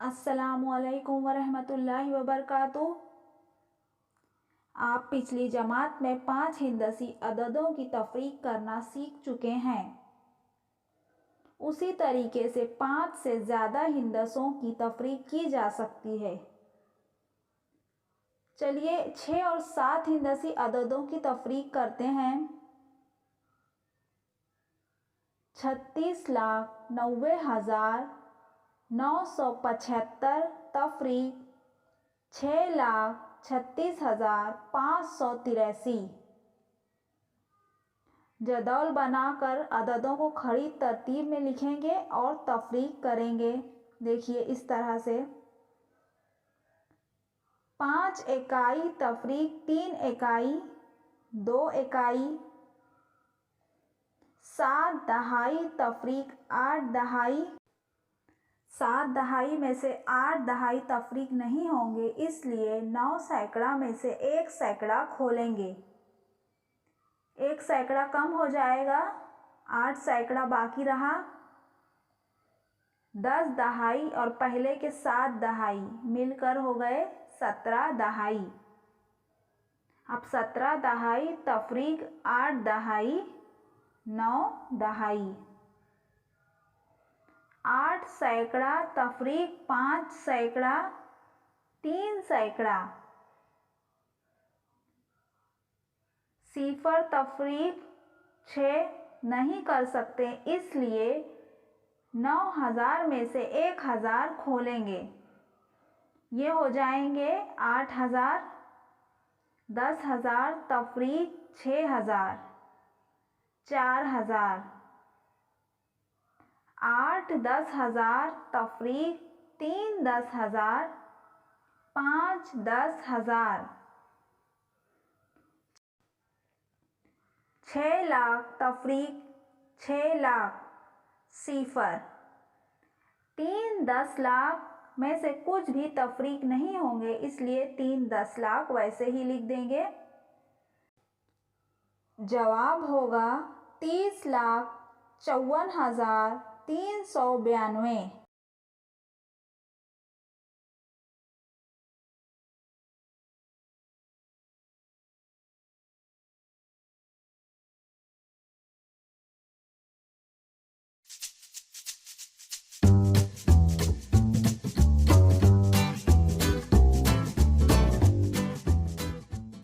अस्सलामुअलैकुम वरहमतुल्लाहि वबरकातुहू। आप पिछली जमात में 5 हिंदसी अददों की तफरीक करना सीख चुके हैं। उसी तरीके से 5 से ज़्यादा हिंदसों की तफरीक की जा सकती है। चलिए 6 और 7 हिंदसी अददों की तफरीक करते हैं। 36,90,975 तफरीक 6,36,583। जदौल बनाकर अददों को खड़ी तरतीब में लिखेंगे और तफरीक करेंगे। देखिए इस तरह से 5 इकाई तफरीक 3 इकाई 2 इकाई, 7 दहाई तफरीक 8 दहाई। 7 दहाई में से 8 दहाई तफरीक नहीं होंगे, इसलिए 9 सैकड़ा में से 1 सैकड़ा खोलेंगे। 1 सैकड़ा कम हो जाएगा, 8 सैकड़ा बाकी रहा। 10 दहाई और पहले के 7 दहाई मिलकर हो गए 17 दहाई। अब 17 दहाई तफरीक 8 दहाई 9 दहाई। 8 सैकड़ा तफरीक 5 सैकड़ा 3 सैकड़ा। सिफर तफरीक 6 नहीं कर सकते, इसलिए 9,000 में से 1,000 खोलेंगे। ये हो जाएंगे 8,000। 10,000 तफरीक 6,000 4,000। 8 10,000 तफरीक 3 10,000 5 10,000। 6 लाख तफरीक 6 लाख सिफर। 3 10 लाख में से कुछ भी तफरीक नहीं होंगे, इसलिए 3 10 लाख वैसे ही लिख देंगे। जवाब होगा 30,54,392।